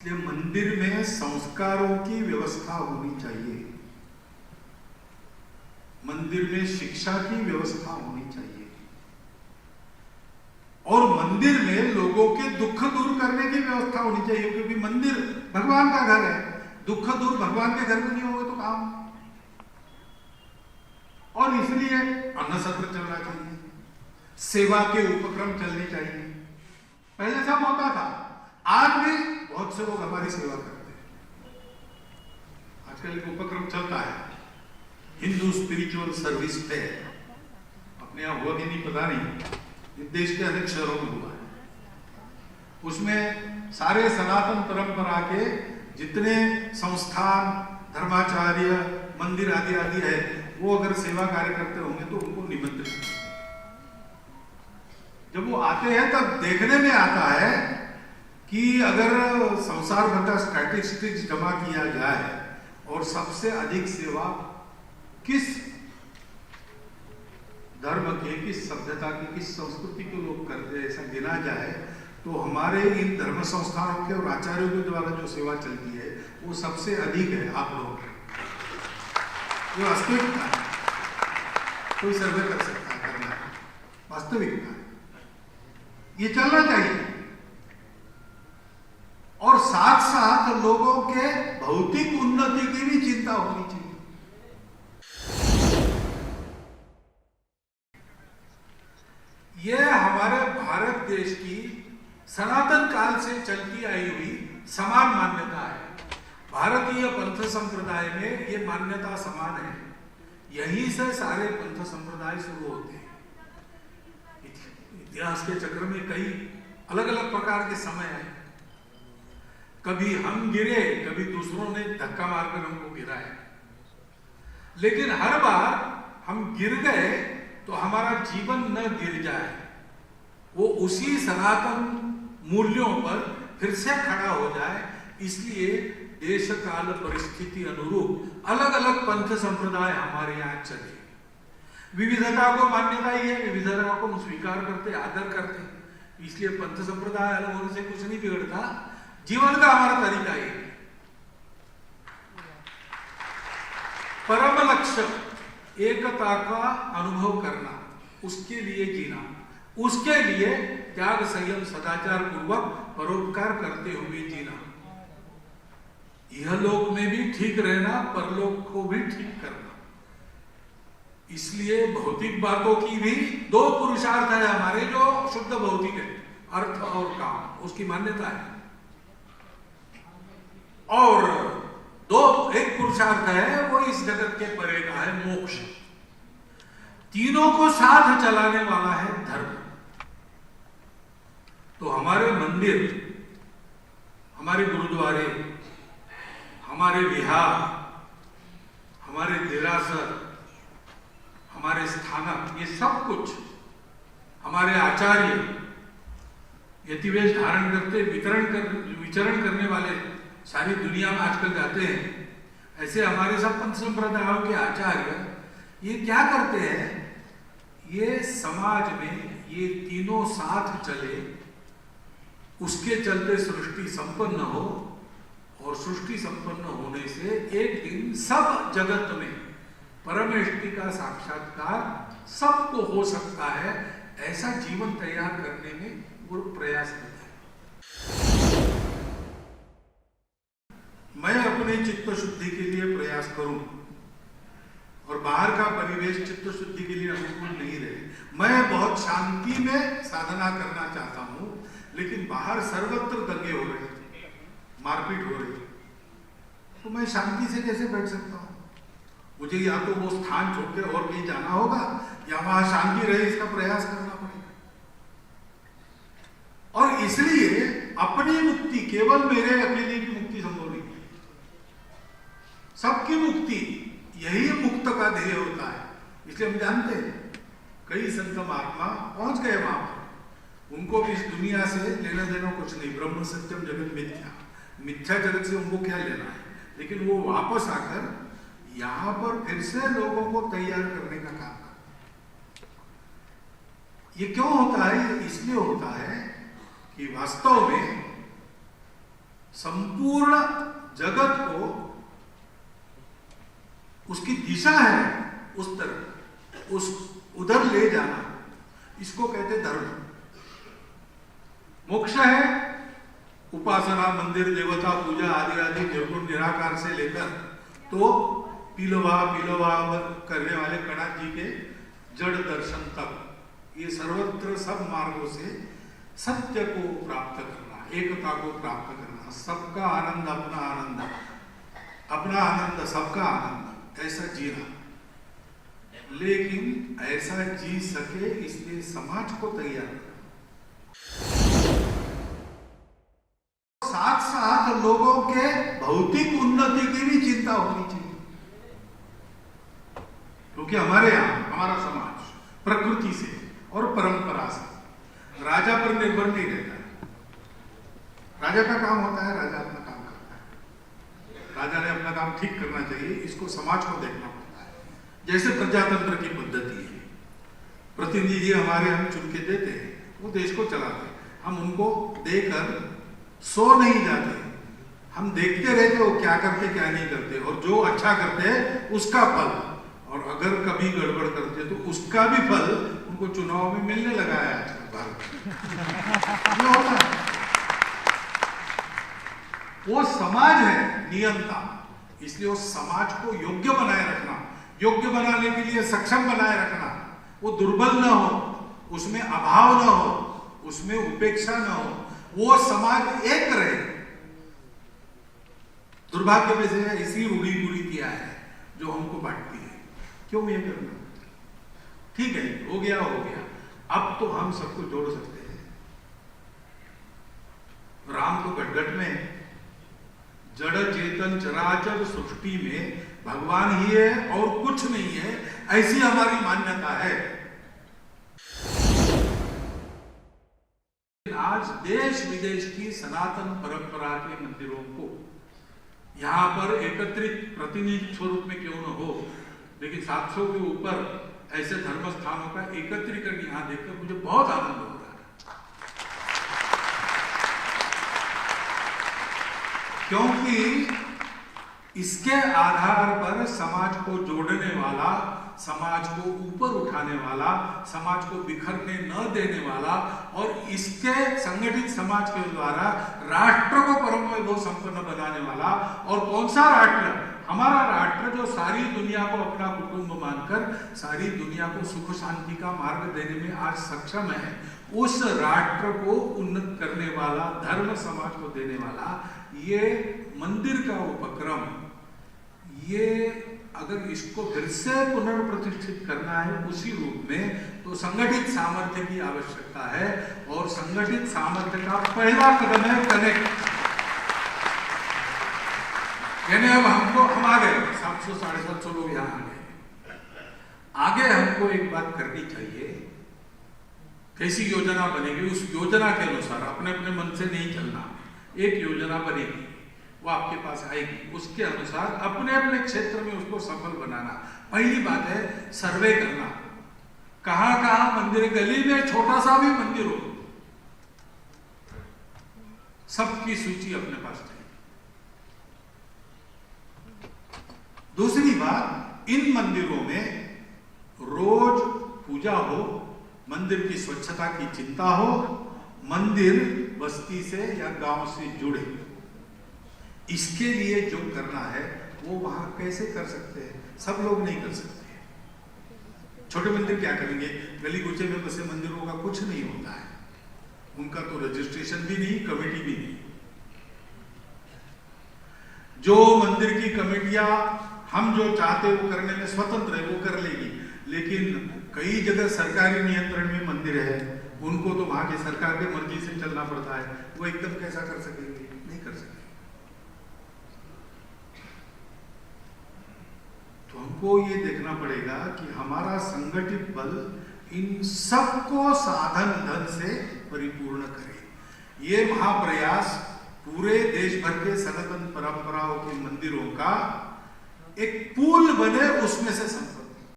इसलिए मंदिर में संस्कारों की व्यवस्था होनी चाहिए, मंदिर में शिक्षा की व्यवस्था होनी चाहिए और मंदिर में लोगों के दुख दूर करने की व्यवस्था होनी चाहिए, क्योंकि मंदिर भगवान का घर है। दुख दूर भगवान के घर में नहीं होगा तो काम। और इसलिए अन्न सत्र चलना चाहिए, सेवा के उपक्रम चलने चाहिए। पहले सब होता था, आज भी बहुत से लोग हमारी सेवा करते हैं। आजकल एक उपक्रम चलता है, हिंदू स्पिरिचुअल सर्विस फेयर। अपने यहाँ हुआ कि नहीं पता नहीं, देश के अनेक शहरों में हुआ है। उसमें सारे सनातन परंपरा के जितने संस्थान, धर्माचार्य, मंदिर आदि आदि है, वो अगर सेवा कार्य करते होंगे तो उनको निमंत्रित। जब वो आते हैं तब देखने में आता है कि अगर संसार भर का स्टैटिस्टिक्स जमा किया जाए और सबसे अधिक सेवा किस धर्म के, किस सभ्यता के, किस संस्कृति के लोग करते हैं, ऐसा गिना जाए तो हमारे इन धर्म संस्थानों के और आचार्यों के द्वारा जो सेवा चलती है वो सबसे अधिक है। आप लोग ये वास्तविकता है, कोई सर्वे कर सकता है, करना वास्तविकता है, ये चलना चाहिए। और साथ साथ लोगों के भौतिक उन्नति की भी चिंता होनी चाहिए। यह हमारे भारत देश की सनातन काल से चलती आई हुई समान मान्यता है। भारतीय पंथ संप्रदाय में ये मान्यता समान है, यहीं से सारे पंथ संप्रदाय शुरू होते हैं। इतिहास के चक्र में कई अलग अलग प्रकार के समय आए, कभी हम गिरे, कभी दूसरों ने धक्का मारकर हमको गिराया, लेकिन हर बार हम गिर गए तो हमारा जीवन न गिर जाए, वो उसी सनातन मूल्यों पर फिर से खड़ा हो जाए। इसलिए देश काल परिस्थिति अनुरूप अलग अलग पंथ संप्रदाय हमारे यहाँ चले। विविधता को मान्यता ही है, विविधता को हम स्वीकार करते, आदर करते, इसलिए पंथ संप्रदाय अलग होने से कुछ नहीं बिगड़ता। जीवन का हमारा तरीका ही है। परम लक्ष्य एकता का अनुभव करना, उसके लिए जीना, उसके लिए त्याग, संयम, सदाचार पूर्वक परोपकार करते हुए जीना, यह लोक में भी ठीक रहना, परलोक को भी ठीक करना। इसलिए भौतिक बातों की भी दो पुरुषार्थ है हमारे, जो शुद्ध भौतिक है, अर्थ और काम, उसकी मान्यता है। और एक पुरुषार्थ है वो इस जगत के परे का है, मोक्ष। तीनों को साथ चलाने वाला है धर्म। तो हमारे मंदिर, हमारे गुरुद्वारे, हमारे विहार, हमारे देरासर, हमारे स्थानक, ये सब कुछ, हमारे आचार्य यतिवेश धारण करते विचरण करने वाले सारी दुनिया में आजकल जाते हैं। ऐसे हमारे सब पंथ संप्रदायों के आचार्य ये क्या करते हैं, ये समाज में ये तीनों साथ चले, उसके चलते सृष्टि संपन्न हो, और सृष्टि संपन्न होने से एक दिन सब जगत में परमेष्टि का साक्षात्कार सबको हो सकता है। ऐसा जीवन तैयार करने में वो प्रयास करता है। मैं अपने चित्त शुद्धि के लिए प्रयास करूं और बाहर का परिवेश चित्त शुद्धि के लिए अनुकूल नहीं रहे। मैं बहुत शांति में साधना करना चाहता हूं, लेकिन बाहर सर्वत्र दंगे हो रहे, मारपीट हो रही, तो मैं शांति से कैसे बैठ सकता हूं? मुझे या तो वो स्थान छोड़ के और कहीं जाना होगा, या वहां शांति रहे इसका प्रयास करना पड़ेगा। और इसलिए अपनी मुक्ति, केवल मेरे अकेले की मुक्ति संभव नहीं, सबकी मुक्ति, यही मुक्त का ध्येय होता है। इसलिए हम जानते हैं कई संत महात्मा पहुंच गए वहां पर, उनको भी इस दुनिया से लेना देना कुछ नहीं, ब्रह्म सत्यम जगत मिथ्या, मिथ्या जगत से उनको क्या लेना है, लेकिन वो वापस आकर यहां पर फिर से लोगों को तैयार करने का काम करते। ये क्यों होता है? इसलिए होता है कि वास्तव में संपूर्ण जगत को उसकी दिशा है उस तरफ, उस उधर ले जाना, इसको कहते धर्म। मोक्ष है उपासना, मंदिर, देवता पूजा आदि आदि निर्गुण निराकार से लेकर तो पीलोवा करने वाले कणाद जी के जड़ दर्शन तक, ये सर्वत्र सब मार्गों से सत्य को प्राप्त करना, एकता को प्राप्त करना, सबका आनंद अपना आनंद, अपना आनंद सबका आनंद, ऐसा जीना। लेकिन ऐसा जी सके इसलिए समाज को तैयार करना, साथ साथ लोगों के भौतिक उन्नति की भी चिंता होनी चाहिए, क्योंकि हमारे यहाँ हमारा समाज प्रकृति से और परंपरा से राजा पर निर्भर नहीं रहता है। राजा का काम होता है, राजा अपना काम करता है, राजा ने अपना काम ठीक करना चाहिए, इसको समाज को देखना पड़ता है। जैसे प्रजातंत्र की पद्धति है, प्रतिनिधि हमारे हम चुन के देते हैं, वो देश को चलाते हैं, हम उनको देकर सो नहीं जाते, हम देखते रहते वो क्या करते क्या नहीं करते, और जो अच्छा करते हैं उसका फल, और अगर कभी गड़बड़ करते तो उसका भी फल उनको चुनाव में मिलने लगा है आजकल भारत में। वो समाज है नियंता, इसलिए उस समाज को योग्य बनाए रखना, योग्य बनाने के लिए सक्षम बनाए रखना, वो दुर्बल न हो, उसमें अभाव न हो, उसमें उपेक्षा न हो, वो समाज एक रहे। दुर्भाग्य में से इसी रूढ़ी किया है जो हमको बांटती है। क्यों ये करना? ठीक है, हो गया, अब तो हम सबको जोड़ सकते हैं। राम तो घट में जड़ चेतन चराचर सृष्टि में भगवान ही है और कुछ नहीं है, ऐसी हमारी मान्यता है। आज देश विदेश की सनातन परंपरा के मंदिरों को यहां पर एकत्रित प्रतिनिधि स्वरूप में क्यों न हो, लेकिन 700 के ऊपर ऐसे धर्म स्थानों का एकत्रीकरण यहां देखकर मुझे बहुत आनंद हो रहा है, क्योंकि इसके आधार पर समाज को जोड़ने वाला, समाज को ऊपर उठाने वाला, समाज को बिखरने न देने वाला, और इसके संगठित समाज के द्वारा राष्ट्र को परम वैभव संपन्न बनाने वाला। और कौन सा राष्ट्र? हमारा राष्ट्र जो सारी दुनिया को अपना कुटुंब मानकर सारी दुनिया को सुख शांति का मार्ग देने में आज सक्षम है, उस राष्ट्र को उन्नत करने वाला, धर्म समाज को देने वाला ये मंदिर का उपक्रम, ये अगर इसको फिर से पुनर्प्रतिष्ठित करना है उसी रूप में, तो संगठित सामर्थ्य की आवश्यकता है, और संगठित सामर्थ्य का पहला कदम है कनेक्ट। यानी अब हम आ गए 700-750 लोग यहाँ आ गए, आगे हमको एक बात करनी चाहिए, कैसी योजना बनेगी, उस योजना के अनुसार अपने अपने मन से नहीं चलना। एक योजना बनेगी, वो आपके पास आएगी, उसके अनुसार अपने अपने क्षेत्र में उसको सफल बनाना। पहली बात है सर्वे करना, कहां कहां मंदिर, गली में छोटा सा भी मंदिर हो, सबकी सूची अपने पास चाहिए। दूसरी बात, इन मंदिरों में रोज पूजा हो, मंदिर की स्वच्छता की चिंता हो, मंदिर बस्ती से या गांव से जुड़े, इसके लिए जो करना है वो वहां कैसे कर सकते हैं? सब लोग नहीं कर सकते। छोटे मंदिर क्या करेंगे? गली कूचे में बसे मंदिरों का कुछ नहीं होता है, उनका तो रजिस्ट्रेशन भी नहीं, कमेटी भी नहीं। जो मंदिर की कमेटियां हम जो चाहते वो करने में स्वतंत्र है, वो कर लेगी, लेकिन कई जगह सरकारी नियंत्रण में मंदिर है, उनको तो वहां की सरकार की मर्जी से चलना पड़ता है, वो एकदम कैसा कर सकेंगे? नहीं कर सकेंगे। तो हमको ये देखना पड़ेगा कि हमारा संगठित बल इन सबको साधन धन से परिपूर्ण करे। ये महाप्रयास पूरे देश भर के सनातन परंपराओं के मंदिरों का एक पुल बने, उसमें से